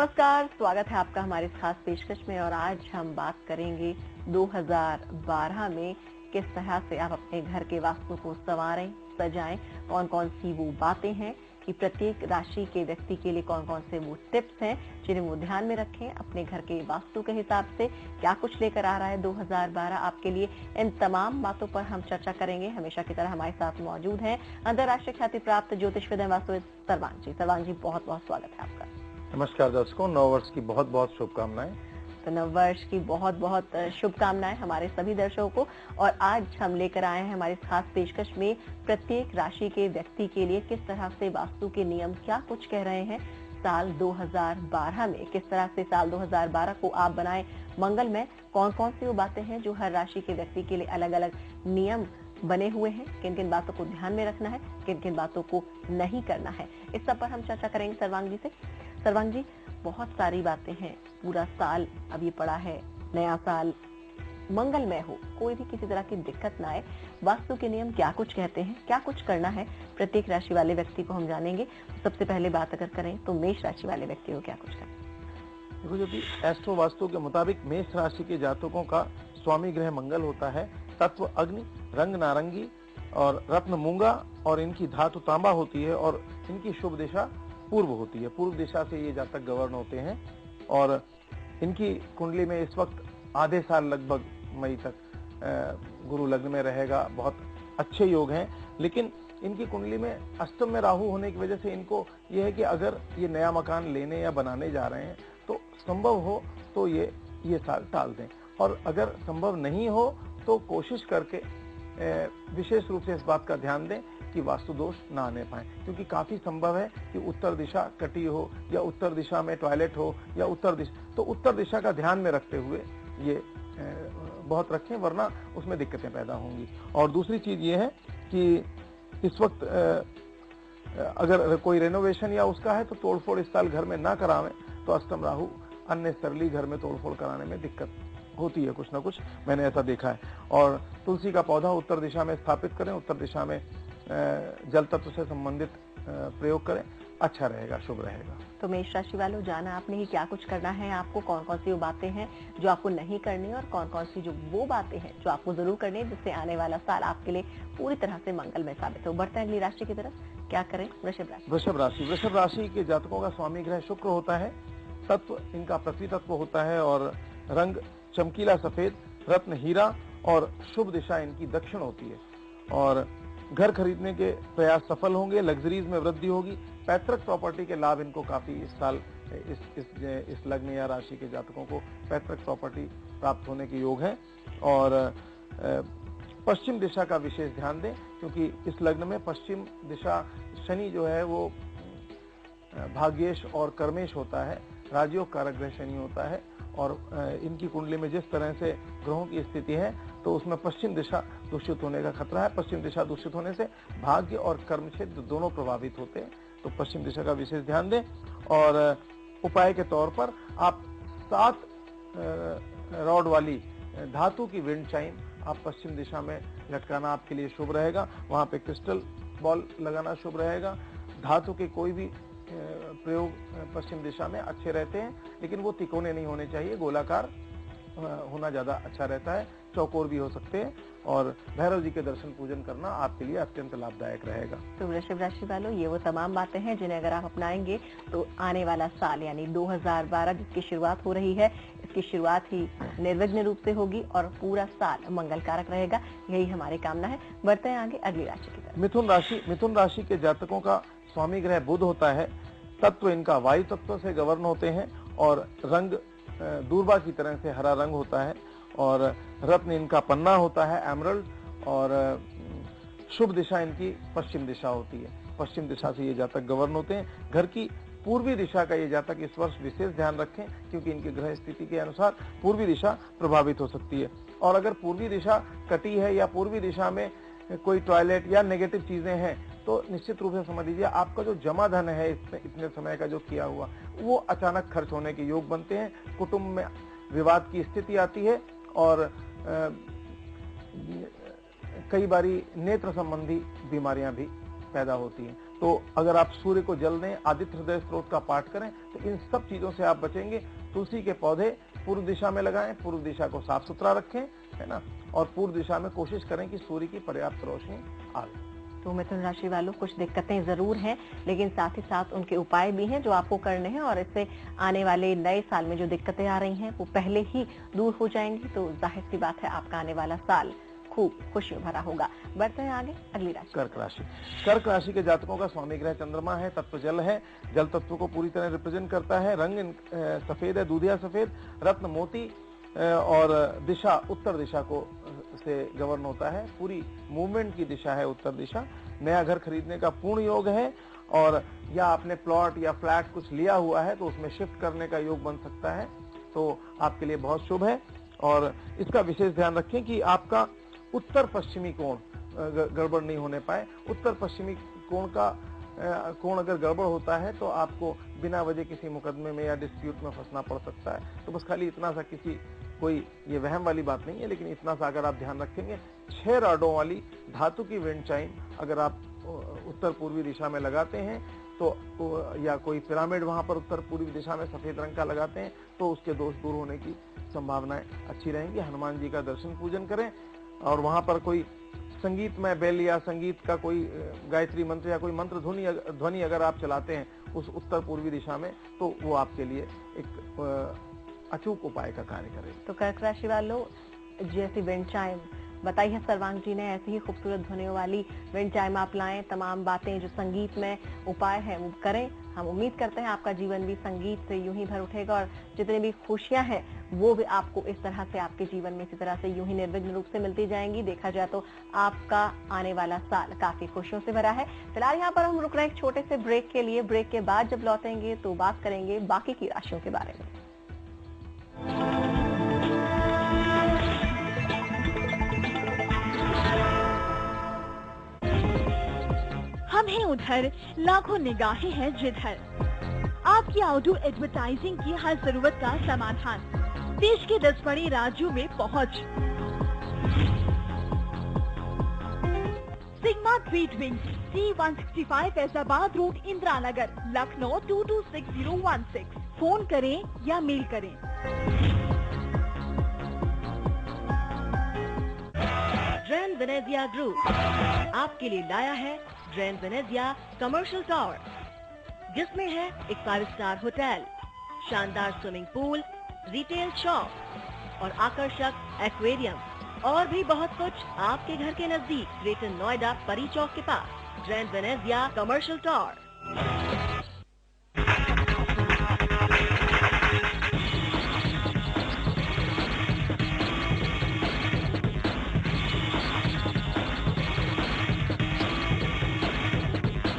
नमस्कार, स्वागत है आपका हमारी इस खास पेशकश में। और आज हम बात करेंगे 2012 में किस तरह से आप अपने घर के वास्तु को संवारें, सजाएं, कौन कौन सी वो बातें हैं कि प्रत्येक राशि के व्यक्ति के लिए कौन कौन से वो टिप्स हैं जिन्हें वो ध्यान में रखें अपने घर के वास्तु के हिसाब से। क्या कुछ लेकर आ रहा है 2012 आपके लिए, इन तमाम बातों पर हम चर्चा करेंगे। हमेशा की तरह हमारे साथ मौजूद हैं अंतर्राष्ट्रीय ख्याति प्राप्त ज्योतिषविद एवं वास्तुविद सर्वांग जी। सर्वांग जी, बहुत बहुत स्वागत है आपका। नमस्कार दर्शकों, नववर्ष की बहुत बहुत शुभकामनाएं। तो नववर्ष की बहुत बहुत शुभकामनाएं हमारे सभी दर्शकों को। और आज हम लेकर आए हैं हमारी खास पेशकश में प्रत्येक राशि के व्यक्ति के लिए किस तरह से वास्तु के नियम क्या कुछ कह रहे हैं साल 2012 में, किस तरह से साल 2012 को आप बनाएं मंगलमय। कौन कौन सी वो बातें हैं जो हर राशि के व्यक्ति के लिए अलग अलग नियम बने हुए हैं, किन किन बातों को ध्यान में रखना है, किन किन बातों को नहीं करना है, इस सब पर हम चर्चा करेंगे सर्वांग जी से। सर्वांग जी, बहुत सारी बातें हैं, पूरा साल अब ये पड़ा है, नया साल मंगलमय हो, कोई भी किसी तरह की दिक्कत ना आए। वास्तु के नियम क्या कुछ कहते हैं, क्या कुछ करना है प्रत्येक राशि वाले व्यक्ति को, हम जानेंगे। सबसे पहले बात अगर करें तो मेष राशि वाले व्यक्ति को क्या कुछ करना। देखो, जो भी एस्ट्रो वास्तु के मुताबिक मेष राशि के जातकों का स्वामी ग्रह मंगल होता है। तत्व अग्नि, रंग नारंगी और रत्न मूंगा, और इनकी धातु तांबा होती है, और इनकी शुभ दिशा पूर्व होती है। पूर्व दिशा से ये जातक गवर्न होते हैं, और इनकी कुंडली में इस वक्त आधे साल लगभग मई तक गुरु लग्न में रहेगा। बहुत अच्छे योग हैं, लेकिन इनकी कुंडली में अष्टम में राहु होने की वजह से इनको ये है कि अगर ये नया मकान लेने या बनाने जा रहे हैं तो संभव हो तो ये साल टाल दें, और अगर संभव नहीं हो तो कोशिश करके विशेष रूप से इस बात का ध्यान दें कि वास्तु दोष ना आने पाए, क्योंकि काफी संभव है कि उत्तर दिशा कटी हो, या उत्तर दिशा में टॉयलेट हो, या उत्तर दिशा का ध्यान में रखते हुए ये बहुत रखें, वरना उसमें दिक्कतें पैदा होंगी। और दूसरी चीज ये है कि इस वक्त अगर कोई रेनोवेशन या उसका है तो तोड़फोड़ इस साल घर में ना करावें, तो अष्टम राहु अन्य सरली घर में तोड़फोड़ कराने में दिक्कत होती है कुछ ना कुछ, मैंने ऐसा देखा है। और तुलसी का पौधा उत्तर दिशा में स्थापित करें, उत्तर दिशा में जल तत्व से संबंधित प्रयोग करें, अच्छा रहेगा, शुभ रहेगा। तो मेष राशि वालों, जाना आपने ही क्या कुछ करना है आपको, कौन कौन सी वो बातें हैं जो आपको नहीं करनी, और कौन कौन सी जो वो बातें हैं जो आपको जरूर करनी है, जिससे आने वाला साल आपके लिए पूरी तरह से मंगलमय साबित हो। बढ़ते हैं अगली राशि की तरफ, क्या करें। वृषभ राशि के जातकों का स्वामी ग्रह शुक्र होता है। तत्व इनका पृथ्वी तत्व होता है, और रंग चमकीला सफेद, रत्न हीरा, और शुभ दिशा इनकी दक्षिण होती है। और घर खरीदने के प्रयास सफल होंगे, लग्जरीज में वृद्धि होगी, पैतृक प्रॉपर्टी के लाभ इनको काफी इस साल इस लग्न या राशि के जातकों को पैतृक प्रॉपर्टी प्राप्त होने के योग हैं। और पश्चिम दिशा का विशेष ध्यान दें, क्योंकि इस लग्न में पश्चिम दिशा शनि जो है वो भाग्येश और कर्मेश होता है, राजयोग कारक ग्रह शनि होता है। और इनकी कुंडली में जिस तरह से ग्रहों की स्थिति है, तो उसमें पश्चिम दिशा दूषित होने का खतरा है। पश्चिम दिशा दूषित होने से भाग्य और कर्म क्षेत्र दोनों प्रभावित होते हैं, तो पश्चिम दिशा का विशेष ध्यान दें। और उपाय के तौर पर आप 7 रॉड वाली धातु की विंड चाइम आप पश्चिम दिशा में लटकाना आपके लिए शुभ रहेगा। वहां पे क्रिस्टल बॉल लगाना शुभ रहेगा। धातु के कोई भी प्रयोग पश्चिम दिशा में अच्छे रहते हैं, लेकिन वो तिकोने नहीं होने चाहिए, गोलाकार होना ज्यादा अच्छा रहता है। चौकोर भी हो सकते हैं, और भैरव जी के दर्शन पूजन करना आपके लिए अत्यंत लाभदायक रहेगा। तो वृषभ राशि वालों, ये वो तमाम बातें हैं जिन्हें अगर आप अपनाएंगे तो आने वाला साल यानी 2012 जिसकी शुरुआत हो रही है, इसकी शुरुआत ही निर्विघ्न रूप से होगी और पूरा साल मंगलकारक रहेगा, यही हमारी कामना है। बढ़ते हैं आगे अगली राशि की तरफ। मिथुन राशि के जातकों का स्वामी ग्रह बुध होता है। तत्व इनका वायु तत्व से गवर्न होते हैं, और रंग दूरबा की तरह से हरा रंग होता है, और रत्न इनका पन्ना होता है एमरल्ड, और शुभ दिशा इनकी पश्चिम दिशा होती है। पश्चिम दिशा से ये जातक गवर्न होते हैं। घर की पूर्वी दिशा का ये जातक इस वर्ष विशेष ध्यान रखें, क्योंकि इनकी ग्रह स्थिति के अनुसार पूर्वी दिशा प्रभावित हो सकती है। और अगर पूर्वी दिशा कटी है या पूर्वी दिशा में कोई टॉयलेट या नेगेटिव चीजें हैं, तो निश्चित रूप से समझ लीजिए आपका जो जमा धन है इतने समय का जो किया हुआ, वो अचानक खर्च होने के योग बनते हैं। कुटुंब में विवाद की स्थिति आती है, और कई बारी नेत्र संबंधी बीमारियां भी पैदा होती हैं। तो अगर आप सूर्य को जल दें, आदित्य हृदय स्त्रोत का पाठ करें, तो इन सब चीजों से आप बचेंगे। तुलसी के पौधे पूर्व दिशा में लगाएं, पूर्व दिशा को साफ सुथरा रखें, है ना, और पूर्व दिशा में कोशिश करें कि सूर्य की पर्याप्त रोशनी आए। तो मिथुन राशि वालों, कुछ दिक्कतें जरूर हैं, लेकिन साथ ही साथ उनके उपाय भी हैं जो आपको करने हैं, और इससे आने वाले नए साल में जो दिक्कतें आ रही हैं वो पहले ही दूर हो जाएंगी। तो जाहिर सी बात है आपका आने वाला साल खूब खुशियों भरा होगा। बढ़ते हैं आगे, अगली राशि कर्क राशि। कर्क राशि के जातकों का स्वामी ग्रह चंद्रमा है, तत्व जल है, जल तत्व को पूरी तरह रिप्रेजेंट करता है। रंग सफेद है, दूधिया सफेद, रत्न मोती, और दिशा उत्तर दिशा को से गवर्न होता है। पूरी मूवमेंट की दिशा है उत्तर दिशा। नया घर खरीदने का पूर्ण योग है, और या आपने प्लॉट या फ्लैट कुछ लिया हुआ है तो उसमें शिफ्ट करने का योग बन सकता है, तो आपके लिए बहुत शुभ है। और इसका विशेष ध्यान रखें कि आपका उत्तर पश्चिमी कोण गड़बड़ नहीं होने पाए। उत्तर पश्चिमी कोण अगर गड़बड़ होता है तो आपको बिना वजह किसी मुकदमे में या डिस्प्यूट में फंसना पड़ सकता है। तो बस खाली इतना सा, कोई ये वहम वाली बात नहीं है, लेकिन इतना सा अगर आप ध्यान रखेंगे, 6 राडों वाली धातु की विंड चाइम अगर आप उत्तर पूर्वी दिशा में लगाते हैं तो, या कोई पिरामिड वहां पर उत्तर पूर्वी दिशा में सफेद रंग का लगाते हैं, तो उसके दोष दूर होने की संभावनाएं अच्छी रहेंगी। हनुमान जी का दर्शन पूजन करें, और वहां पर कोई संगीतमय बेल या संगीत का कोई गायत्री मंत्र या कोई मंत्र ध्वनि अगर आप चलाते हैं उस उत्तर पूर्वी दिशा में, तो वो आपके लिए एक अचूक उपाय का कार्य करेगा। तो कर्क राशि वालों, जैसी विंड चाइम बताई है सर्वांग जी ने, ऐसी ही खूबसूरत ध्वनियों वाली विंड चाइम आप लाएं। तमाम बातें जो संगीत में उपाय है वो करें। हम उम्मीद करते हैं आपका जीवन भी संगीत से यूं ही भर उठेगा, और जितनी भी खुशियां हैं वो भी आपको इस तरह से आपके जीवन में इसी तरह से यूं ही निर्विघ्न रूप से मिलती जाएंगी। देखा जाए तो आपका आने वाला साल काफी खुशियों से भरा है। फिलहाल यहाँ पर हम रुक रहे हैं एक छोटे से ब्रेक के लिए। ब्रेक के बाद जब लौटेंगे तो बात करेंगे बाकी की राशियों के बारे में। हम हैं उधर, लाखों निगाहें हैं जिधर। आपकी आउटडोर एडवर्टाइजिंग की हर जरूरत का समाधान, देश के 10 बड़े राज्यों में पहुंच। Sigma tweet wing, C165 Faizabad road, Indira Nagar, Lucknow 226016। Phone करें या मेल करें। ग्रैंड वेनेजिया ग्रुप आपके लिए लाया है ग्रैंड वेनेजिया कमर्शियल टावर, जिसमें है एक 5 स्टार होटल, शानदार स्विमिंग पूल, रिटेल शॉप और आकर्षक एक्वेरियम, और भी बहुत कुछ आपके घर के नजदीक ग्रेटर नोएडा परी चौक के पास। Grand Venezia commercial tower.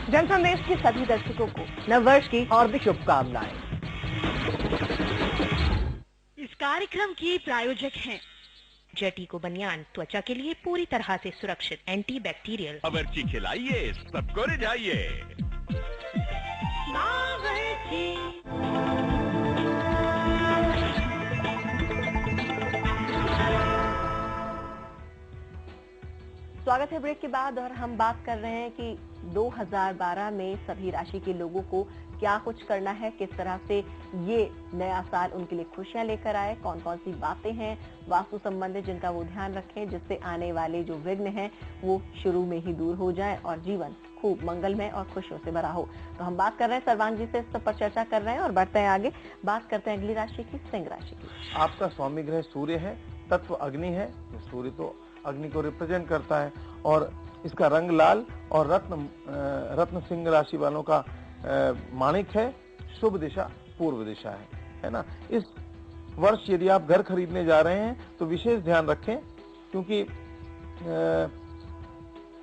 जन संदेश के सभी दर्शकों को नववर्ष की हार्दिक शुभकामनाएं। इस कार्यक्रम के प्रायोजक हैं जेटी को बनियान, त्वचा के लिए पूरी तरह से सुरक्षित, एंटी बैक्टीरियल। बावर्ची खिलाइए, सबको रिझाइए। स्वागत है ब्रेक के बाद, और हम बात कर रहे हैं कि 2012 में सभी राशि के लोगों को क्या कुछ करना है, किस तरह से ये नया साल उनके लिए खुशियां लेकर आए, कौन कौन सी बातें हैं वास्तु संबंधित जिनका वो ध्यान रखें, जिससे आने वाले जो विघ्न हैं वो शुरू में ही दूर हो जाए और जीवन खूब मंगलमय और खुशियों से भरा हो। तो हम बात कर रहे हैं सर्वांग जी से, इस सब पर चर्चा कर रहे हैं और बढ़ते हैं आगे। बात करते हैं अगली राशि की, सिंह राशि की। आपका स्वामी ग्रह सूर्य है, तत्व अग्नि है। सूर्य तो अग्नि को रिप्रेजेंट करता है, और इसका रंग लाल, और रत्न सिंह राशि वालों का माणिक है। शुभ दिशा पूर्व दिशा है ना। इस वर्ष यदि आप घर खरीदने जा रहे हैं तो विशेष ध्यान रखें, क्योंकि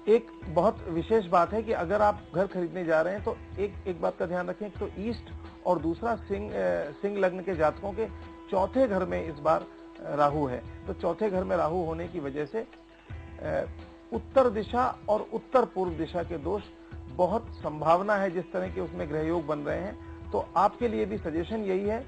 एक बहुत विशेष बात है कि अगर आप घर खरीदने जा रहे हैं तो एक बात का ध्यान रखें, तो ईस्ट और दूसरा सिंह लग्न के जातकों के चौथे घर में इस बार राहु है। तो चौथे घर में राहु होने की वजह से उत्तर दिशा और उत्तर पूर्व दिशा के दोष बहुत संभावना है, जिस तरह के उसमें ग्रह योग बन रहे हैं। तो आपके लिए भी सजेशन यही है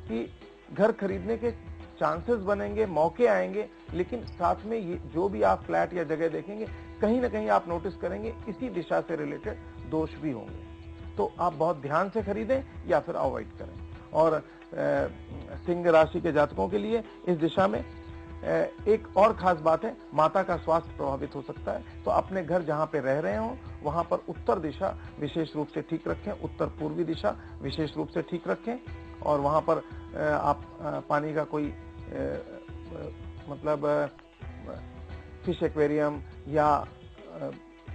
कि घर खरीदने के चांसेस बनेंगे, मौके आएंगे, लेकिन साथ में ये जो भी आप फ्लैट या जगह देखेंगे, कहीं ना कहीं आप नोटिस करेंगे इसी दिशा से रिलेटेड दोष भी होंगे। तो आप बहुत ध्यान से खरीदें या फिर अवॉइड करें। और सिंह राशि के जातकों के लिए इस दिशा में एक और खास बात है, माता का स्वास्थ्य प्रभावित हो सकता है। तो अपने घर जहां पे रह रहे हो वहां पर उत्तर दिशा विशेष रूप से ठीक रखें, उत्तर पूर्वी दिशा विशेष रूप से ठीक रखें। और वहां पर आप पानी का कोई मतलब फिश एक्वेरियम या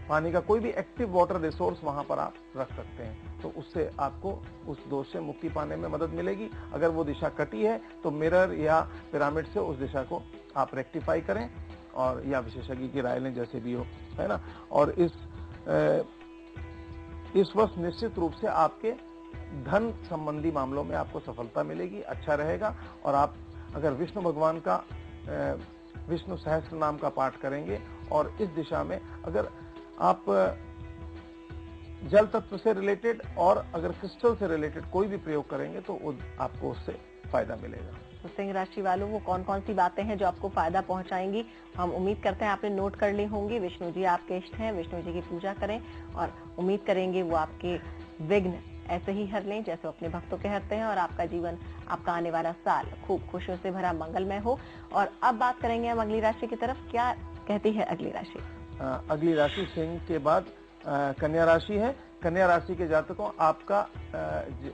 पानी का कोई भी एक्टिव वाटर रिसोर्स वहां पर आप रख सकते हैं। तो उससे आपको उस दोष से मुक्ति पाने में मदद मिलेगी। अगर वो दिशा कटी है तो मिरर या पिरामिड से उस दिशा को आप रेक्टिफाई करें और या विशेषज्ञ की राय लें, जैसे भी हो, है ना। और इस वर्ष निश्चित रूप से आपके धन संबंधी मामलों में आपको सफलता मिलेगी, अच्छा रहेगा। और आप अगर विष्णु भगवान का विष्णु सहस्त्र नाम का पाठ करेंगे और इस दिशा में अगर आप जल तत्व से रिलेटेड और अगर क्रिस्टल से रिलेटेड कोई भी प्रयोग करेंगे तो आपको उससे फायदा मिलेगा। तो सिंह राशि वालों वो कौन कौन सी बातें हैं जो आपको फायदा पहुंचाएंगी, हम उम्मीद करते हैं आपने नोट कर ली होंगी। विष्णु जी आपके इष्ट हैं, विष्णु जी की पूजा करें और उम्मीद करेंगे वो आपके विघ्न ऐसे ही हर लें जैसे अपने भक्तों के हरते हैं और आपका जीवन, आपका आने वाला साल खूब खुशियों से भरा मंगलमय हो। और अब बात करेंगे हम अगली राशि की तरफ, क्या कहती है अगली राशि? अगली राशि सिंह के बाद कन्या राशि है। कन्या राशि के जातकों, आपका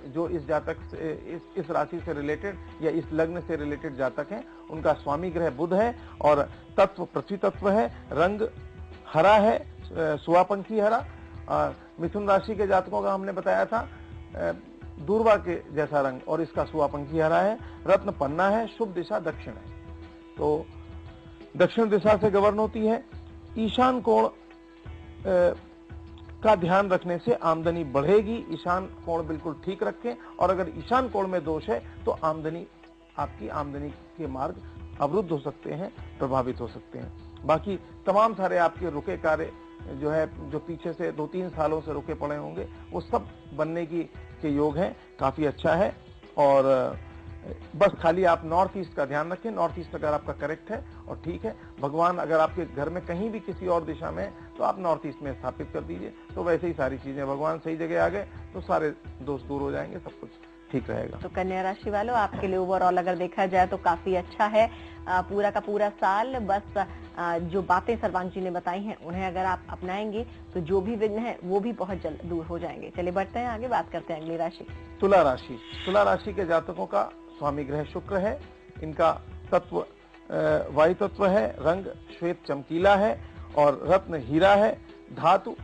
जो इस जातक से इस राशि से रिलेटेड या इस लग्न से रिलेटेड जातक हैं, उनका स्वामी ग्रह बुध है और तत्व पृथ्वी तत्व है, रंग हरा है, सुवापंखी हरा। मिथुन राशि के जातकों का हमने बताया था दूर्वा के जैसा रंग और इसका सुवापंखी हरा है, रत्न पन्ना है, शुभ दिशा दक्षिण है। तो दक्षिण दिशा से गवर्न होती है। ईशान कोण का ध्यान रखने से आमदनी बढ़ेगी। ईशान कोण बिल्कुल ठीक रखें और अगर ईशान कोण में दोष है तो आपकी आमदनी के मार्ग अवरुद्ध हो सकते हैं, प्रभावित हो सकते हैं। बाकी तमाम सारे आपके रुके कार्य जो पीछे से 2-3 सालों से रुके पड़े होंगे वो सब बनने के योग हैं, काफी अच्छा है। और बस खाली आप नॉर्थ ईस्ट का ध्यान रखें। नॉर्थ ईस्ट अगर आपका करेक्ट है और ठीक है, भगवान अगर आपके घर में कहीं भी किसी और दिशा में है तो आप नॉर्थ ईस्ट में स्थापित कर दीजिए। तो वैसे ही सारी चीजें, भगवान सही जगह आ गए तो सारे दोष दूर हो जाएंगे, सब कुछ ठीक रहेगा। तो कन्या राशि वालों, आपके लिए ओवरऑल अगर देखा जाए तो काफी अच्छा है पूरा का पूरा साल। बस जो बातें सर्वांग जी ने बताई हैं उन्हें अगर आप अपनाएंगे तो जो भी विघ्न है वो भी बहुत जल्द दूर हो जाएंगे। चलिए बढ़ते हैं आगे, बात करते हैं अगली राशि तुला राशि। तुला राशि के जातकों का स्वामी ग्रह शुक्र है, इनका तत्व वायु तत्व है, रंग श्वेत चमकीला है और रत्न हीरा है, धातु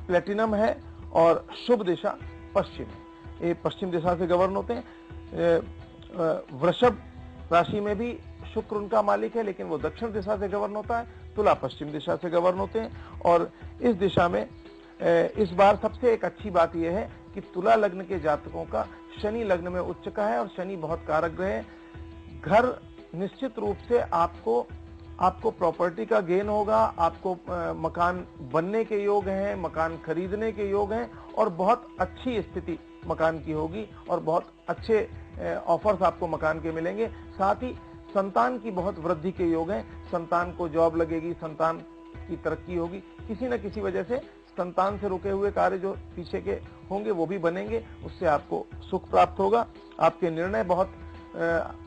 प्लेटिनम है और शुभ दिशा पश्चिम है। ये पश्चिम दिशा से गवर्न होते हैं। वृषभ राशि में भी शुक्र उनका मालिक है, लेकिन वो दक्षिण दिशा से गवर्न होता है। तुला पश्चिम दिशा से गवर्न होते हैं और इस दिशा में इस बार सबसे एक अच्छी बात यह है कि तुला लग्न के जातकों का शनि लग्न में उच्च का है और शनि बहुत कारक ग्रह है। घर निश्चित रूप से आपको प्रॉपर्टी का गेन होगा, आपको मकान बनने के योग हैं, मकान खरीदने के योग हैं और बहुत अच्छी स्थिति मकान की होगी और बहुत अच्छे ऑफर्स आपको मकान के मिलेंगे। साथ ही संतान की बहुत वृद्धि के योग हैं, संतान को जॉब लगेगी, संतान की तरक्की होगी। किसी न किसी वजह से संतान से रुके हुए कार्य जो पीछे के होंगे वो भी बनेंगे, उससे आपको सुख प्राप्त होगा। आपके निर्णय बहुत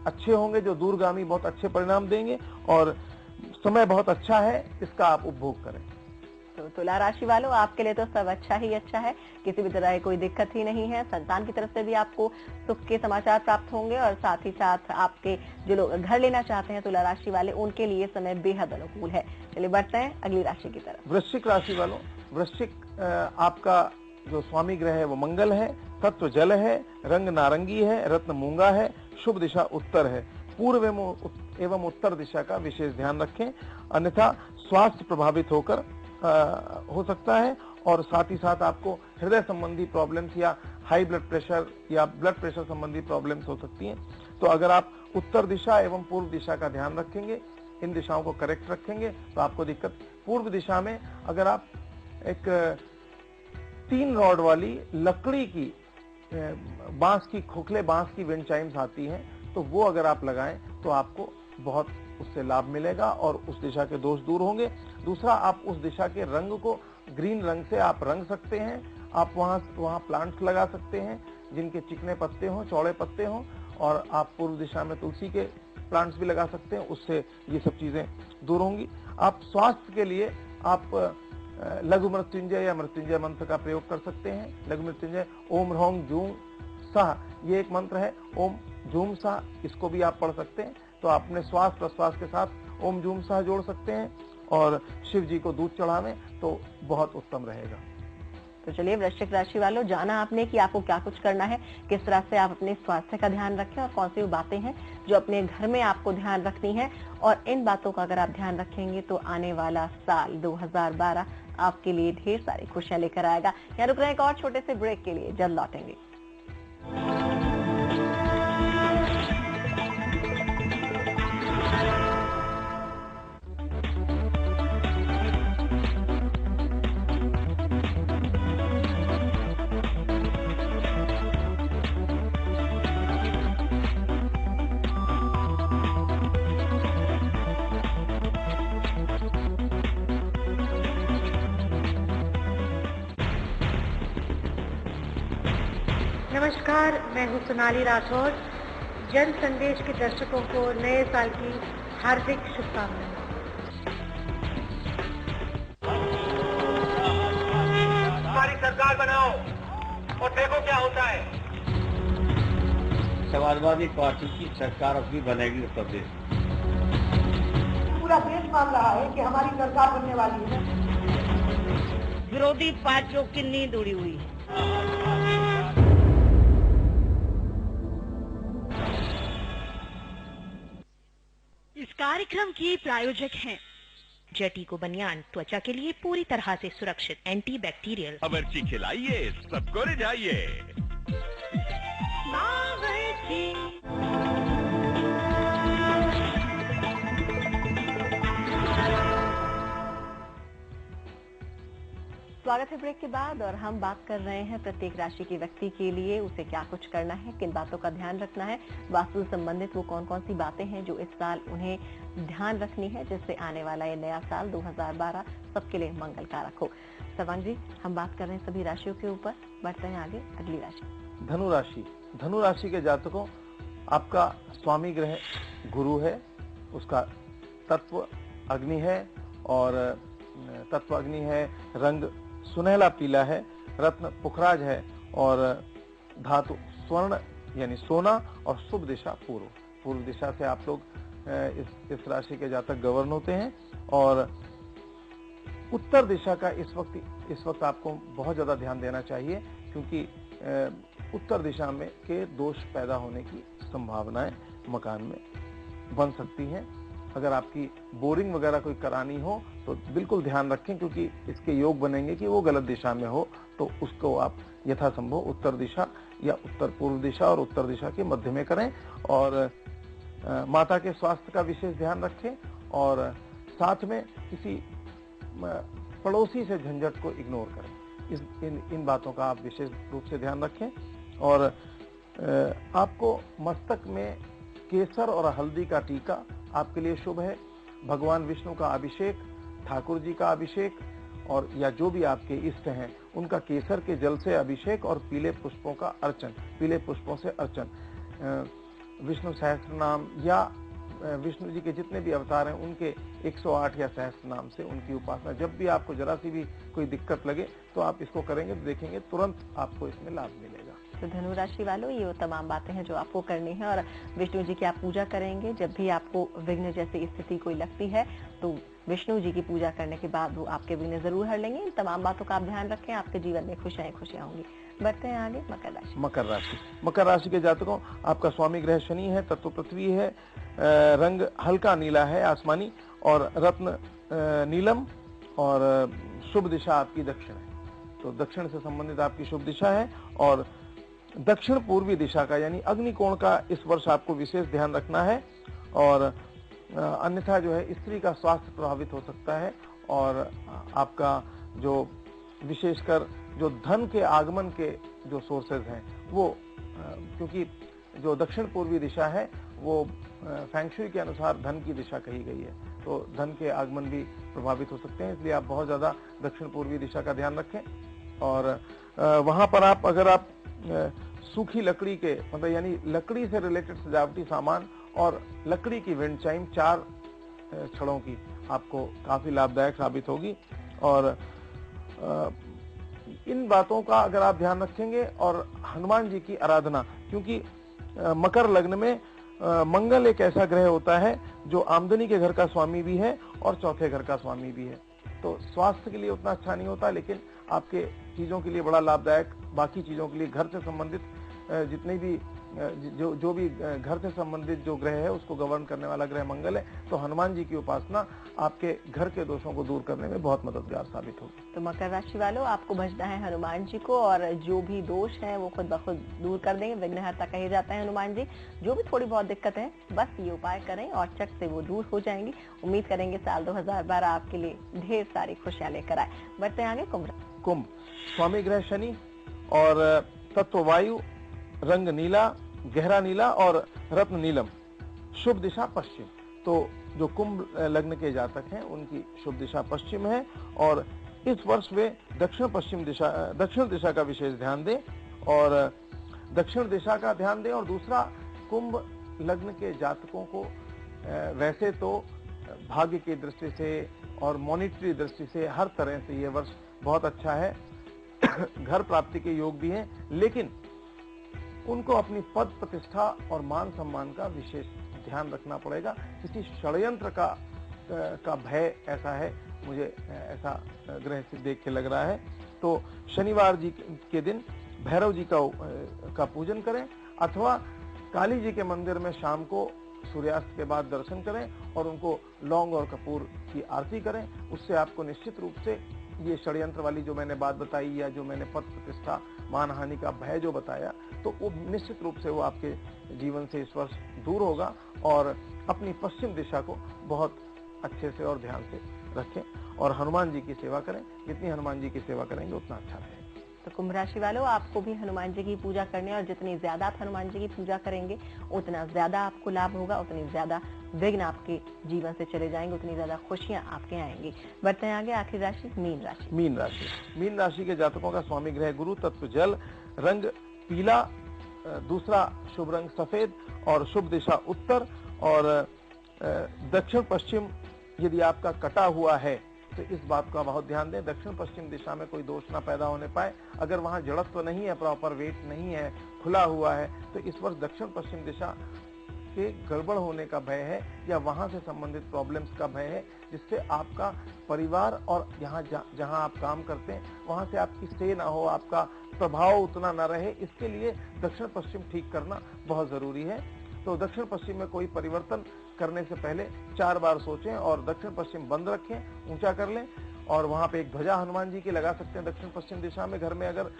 अच्छे होंगे जो दूरगामी बहुत अच्छे परिणाम देंगे और समय बहुत अच्छा है, इसका आप उपभोग करें। तो तुला राशि वालों, आपके लिए तो सब अच्छा ही अच्छा है, किसी भी तरह की कोई दिक्कत ही नहीं है। संतान की तरफ से भी आपको सुख के समाचार प्राप्त होंगे और साथ ही साथ आपके जो लोग घर लेना चाहते हैं तुला राशि वाले, उनके लिए समय बेहद अनुकूल है। चलिए बढ़ते हैं अगली राशि की तरफ। वृश्चिक राशि वालों, वृश्चिक आपका जो स्वामी ग्रह है वो मंगल है, तत्व जल है, रंग नारंगी है, रत्न मूंगा है, शुभ दिशा उत्तर है। पूर्व एवं उत्तर दिशा का विशेष ध्यान रखें, अन्यथा स्वास्थ्य प्रभावित होकर हो सकता है और साथ ही साथ आपको हृदय संबंधी प्रॉब्लम्स या हाई ब्लड प्रेशर या ब्लड प्रेशर संबंधी प्रॉब्लम्स हो सकती हैं। तो अगर आप उत्तर दिशा एवं पूर्व दिशा का ध्यान रखेंगे, इन दिशाओं को करेक्ट रखेंगे तो आपको दिक्कत। पूर्व दिशा में अगर आप एक 3 रॉड वाली लकड़ी की बांस की खोखले बांस की विंड चाइम्स आती हैं तो वो अगर आप लगाएं तो आपको बहुत उससे लाभ मिलेगा और उस दिशा के दोष दूर होंगे। दूसरा, आप उस दिशा के रंग को ग्रीन रंग से आप रंग सकते हैं। आप वहाँ प्लांट्स लगा सकते हैं जिनके चिकने पत्ते हों, चौड़े पत्ते हों, और आप पूर्व दिशा में तुलसी के प्लांट्स भी लगा सकते हैं, उससे ये सब चीजें दूर होंगी। आप स्वास्थ्य के लिए आप लघु मृत्युंजय या मृत्युंजय मंत्र का प्रयोग कर सकते हैं। लघु मृत्युंजय ओम ह्रौं जूं सह, ये एक मंत्र है, ओम जूम सह, इसको भी आप पढ़ सकते हैं। तो अपने श्वास प्रश्वास के साथ ओम जूम सह जोड़ सकते हैं और शिव जी को दूध चढ़ावें तो बहुत उत्तम रहेगा। तो चलिए वृश्चिक राशि वालों, जाना आपने कि आपको क्या कुछ करना है, किस तरह से आप अपने स्वास्थ्य का ध्यान रखें और कौन सी बातें हैं जो अपने घर में आपको ध्यान रखनी है। और इन बातों का अगर आप ध्यान रखेंगे तो आने वाला साल 2012 आपके लिए ढेर सारी खुशियां लेकर आएगा। यहाँ रुक रहे हैं एक और छोटे से ब्रेक के लिए, जल्द लौटेंगे। नमस्कार, मैं हूँ सोनाली राठौर। जन संदेश के दर्शकों को नए साल की हार्दिक शुभकामनाएं। हमारी सरकार बनाओ और देखो क्या होता है। समाजवादी पार्टी की सरकार अपनी बनेगी उत्तर प्रदेश। पूरा देश मान रहा है कि हमारी सरकार बनने वाली है। विरोधी पार्टियों की नींद उड़ी हुई है। इस कार्यक्रम के प्रायोजक हैं जेटिको बनियान, त्वचा के लिए पूरी तरह से सुरक्षित, एंटी बैक्टीरियल। बावर्ची खिलाइए, सबको रिझाइए। स्वागत है ब्रेक के बाद, और हम बात कर रहे हैं प्रत्येक राशि के व्यक्ति के लिए उसे क्या कुछ करना है, किन बातों का ध्यान रखना है, वास्तु संबंधित वो कौन कौन सी बातें हैं जो इस साल उन्हें ध्यान रखनी है, जिससे आने वाला ये नया साल 2012 सबके लिए मंगल कारक हो। सर्वांग जी, हम बात कर रहे हैं सभी राशियों के ऊपर, बढ़ते हैं आगे अगली राशि धनु राशि। धनु राशि के जातकों, आपका स्वामी ग्रह गुरु है, उसका तत्व अग्नि है, और तत्व अग्नि है, रंग सुनहला पीला है, रत्न पुखराज है, और धातु स्वर्ण यानी सोना, और शुभ दिशा पूर्व दिशा से आप लोग इस राशि के जातक गवर्न होते हैं। और उत्तर दिशा का इस वक्त आपको बहुत ज्यादा ध्यान देना चाहिए, क्योंकि उत्तर दिशा में के दोष पैदा होने की संभावनाएं मकान में बन सकती हैं। अगर आपकी बोरिंग वगैरह कोई करानी हो तो बिल्कुल ध्यान रखें, क्योंकि इसके योग बनेंगे कि वो गलत दिशा में हो, तो उसको आप यथासंभव उत्तर दिशा या उत्तर पूर्व दिशा और उत्तर दिशा के मध्य में करें। और माता के स्वास्थ्य का विशेष ध्यान रखें, और साथ में किसी पड़ोसी से झंझट को इग्नोर करें। इन बातों का आप विशेष रूप से ध्यान रखें। और आपको मस्तक में केसर और हल्दी का टीका आपके लिए शुभ है। भगवान विष्णु का अभिषेक, ठाकुर जी का अभिषेक, और या जो भी आपके इष्ट हैं उनका केसर के जल से अभिषेक और पीले पुष्पों का अर्चन, पीले पुष्पों से अर्चन। विष्णु सहस्त्र नाम या विष्णु जी के जितने भी अवतार हैं उनके 108 या सहस्त्र नाम से उनकी उपासना, जब भी आपको जरा सी भी कोई दिक्कत लगे तो आप इसको करेंगे तो देखेंगे तुरंत आपको इसमें लाभ मिलेगा। तो धनु राशि वालों, ये वो तमाम बातें हैं जो आपको करनी है, और विष्णु जी की आप पूजा करेंगे। जब भी आपको विघ्न जैसी स्थिति कोई लगती है तो विष्णु जी की पूजा करने के बाद वो आपके विघ्न जरूर हर लेंगे। इन तमाम बातों का आप ध्यान रखें, आपके जीवन में खुशियां होंगी। बढ़ते हैं आगे मकर राशि। मकर राशि के जातकों, आपका स्वामी ग्रह शनि है, तत्व पृथ्वी है, रंग हल्का नीला है आसमानी, और रत्न नीलम, और शुभ दिशा आपकी दक्षिण है। तो दक्षिण से संबंधित आपकी शुभ दिशा है, और दक्षिण पूर्वी दिशा का यानी अग्निकोण का इस वर्ष आपको विशेष ध्यान रखना है। और अन्यथा जो है स्त्री का स्वास्थ्य प्रभावित हो सकता है, और आपका जो विशेषकर जो धन के आगमन के जो सोर्सेज हैं वो, क्योंकि जो दक्षिण पूर्वी दिशा है वो फैंगशुई के अनुसार धन की दिशा कही गई है, तो धन के आगमन भी प्रभावित हो सकते हैं, इसलिए आप बहुत ज्यादा दक्षिण पूर्वी दिशा का ध्यान रखें। और वहां पर अगर आप सूखी लकड़ी के मतलब यानी लकड़ी से रिलेटेड सजावटी सामान और लकड़ी की विंड चाइम 4 छड़ों की आपको काफी लाभदायक साबित होगी। और इन बातों का अगर आप ध्यान रखेंगे और हनुमान जी की आराधना, क्योंकि मकर लग्न में मंगल एक ऐसा ग्रह होता है जो आमदनी के घर का स्वामी भी है और चौथे घर का स्वामी भी है। तो स्वास्थ्य के लिए उतना अच्छा नहीं होता, लेकिन आपके चीजों के लिए बड़ा लाभदायक, बाकी चीजों के लिए घर से संबंधित जितने भी जो भी घर से संबंधित जो ग्रह है उसको गवर्न करने वाला ग्रह मंगल है। तो हनुमान जी की उपासना आपके घर के दोषों को दूर करने में बहुत मददगार साबित होगी। तो मकर राशि वालों, आपको भजना है हनुमान जी को और जो भी दोष है वो खुद ब खुद दूर कर देंगे। विघ्नहर्ता कहे जाते हैं हनुमान जी। जो भी थोड़ी बहुत दिक्कत है बस ये उपाय करें और चट से वो दूर हो जाएंगी। उम्मीद करेंगे साल 2012 आपके लिए ढेर सारी खुशियां लेकर आए। बढ़ते हैं आगे कुंभ। स्वामी ग्रह शनि और तत्व वायु, रंग नीला, गहरा नीला और रत्न नीलम, शुभ दिशा पश्चिम। तो जो कुंभ लग्न के जातक हैं उनकी शुभ दिशा पश्चिम है और इस वर्ष वे दक्षिण दिशा का विशेष ध्यान दें और दक्षिण दिशा का ध्यान दें। और दूसरा, कुंभ लग्न के जातकों को वैसे तो भाग्य की दृष्टि से और मॉनिटरी दृष्टि से हर तरह से ये वर्ष बहुत अच्छा है। घर प्राप्ति के योग भी हैं, लेकिन उनको अपनी पद प्रतिष्ठा और मान सम्मान का विशेष ध्यान रखना पड़ेगा। किसी षड्यंत्र का भय ऐसा है, मुझे ऐसा ग्रह से देख के लग रहा है। तो शनिवार जी के दिन भैरव जी का पूजन करें अथवा काली जी के मंदिर में शाम को सूर्यास्त के बाद दर्शन करें और उनको लौंग और कपूर की आरती करें। उससे आपको निश्चित रूप से ये षड्यंत्र वाली जो मैंने बात बताई या जो मैंने पद प्रतिष्ठा मानहानि का भय जो बताया, तो वो निश्चित रूप से वो आपके जीवन से इस वर्ष दूर होगा। और अपनी पश्चिम दिशा को बहुत अच्छे से और ध्यान से रखें और हनुमान जी की सेवा करें। जितनी हनुमान जी की सेवा करेंगे उतना अच्छा रहेगा। तो कुंभ राशि वालों, आपको भी हनुमान जी की पूजा करने और जितनी ज्यादा आप हनुमान जी की पूजा करेंगे उतना ज्यादा आपको लाभ होगा, उतनी ज्यादा विघ्न आपके जीवन से चले जाएंगे, उतनी ज्यादा खुशियां आपके आएंगी। बढ़ते हैं आगे, आखिरी राशि मीन राशि। मीन राशि के जातकों का स्वामी ग्रह गुरु, तत्व जल, रंग पीला, दूसरा शुभ रंग सफेद और शुभ दिशा उत्तर और दक्षिण पश्चिम। यदि आपका कटा हुआ है तो इस बात का बहुत ध्यान दें, दक्षिण पश्चिम दिशा में कोई दोष ना पैदा होने पाए। अगर वहां जड़त्व नहीं है, प्रॉपर वेट नहीं है, खुला हुआ है, तो इस वर्ष दक्षिण पश्चिम दिशा के गड़बड़ होने का भय है या वहां से संबंधित प्रॉब्लम्स का भय है, जिससे आपका परिवार और जहां आप काम करते हैं वहां से आपकी स्टे ना हो, आपका प्रभाव उतना ना रहे। इसके लिए दक्षिण पश्चिम ठीक करना बहुत जरूरी है। तो दक्षिण पश्चिम में कोई परिवर्तन करने से पहले 4 बार सोचें और दक्षिण पश्चिम बंद रखें, ऊंचा कर लें और वहां पे एक ध्वजा हनुमान जी की लगा सकते हैं दक्षिण पश्चिम दिशा में, घर में अगर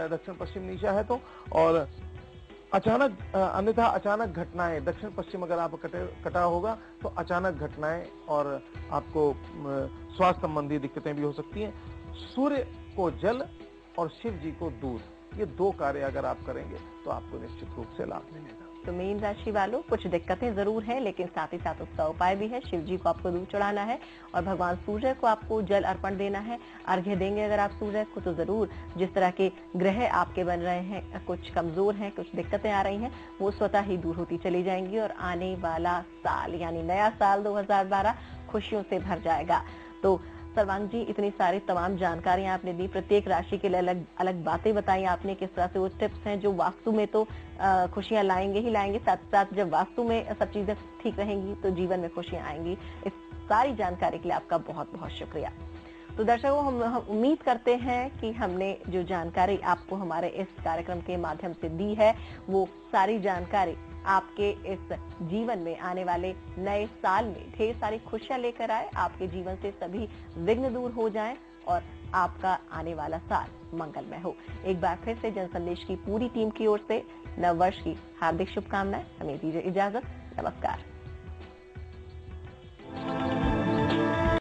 दक्षिण पश्चिम नीचा है तो। और अन्यथा अचानक घटनाएं, दक्षिण पश्चिम अगर आप कटा होगा तो अचानक घटनाएं और आपको स्वास्थ्य संबंधी दिक्कतें भी हो सकती हैं। सूर्य को जल और शिव जी को दूध, ये 2 कार्य अगर आप करेंगे तो आपको निश्चित रूप से लाभ मिलेगा। तो मीन राशि वालों, कुछ दिक्कतें जरूर हैं, लेकिन साथ ही साथ उसका उपाय भी है। शिव जी को आपको दूध चढ़ाना है और भगवान सूर्य को आपको जल अर्पण देना है। अर्घ्य देंगे अगर आप सूर्य को तो जरूर। जिस तरह के ग्रह आपके बन रहे हैं, कुछ कमजोर हैं, कुछ दिक्कतें आ रही हैं, वो स्वतः ही दूर होती चली जाएंगी और आने वाला साल यानी नया साल 2012 खुशियों से भर जाएगा। तो सर्वांग जी, इतनी सारी तमाम जानकारियां आपने दी, प्रत्येक राशि के लिए अलग अलग बातें बताई आपने, किस तरह से वो टिप्स हैं जो वास्तु में तो खुशियां लाएंगे ही लाएंगे, साथ साथ जब वास्तु में सब चीजें ठीक रहेंगी तो जीवन में खुशियां आएंगी। इस सारी जानकारी के लिए आपका बहुत बहुत शुक्रिया। तो दर्शकों, हम उम्मीद करते हैं कि हमने जो जानकारी आपको हमारे इस कार्यक्रम के माध्यम से दी है, वो सारी जानकारी आपके इस जीवन में आने वाले नए साल में ढेर सारी खुशियां लेकर आए, आपके जीवन से सभी विघ्न दूर हो जाएं और आपका आने वाला साल मंगलमय हो। एक बार फिर से जनसंदेश की पूरी टीम की ओर से नव वर्ष की हार्दिक शुभकामनाएं। हमें दीजिए इजाजत। नमस्कार।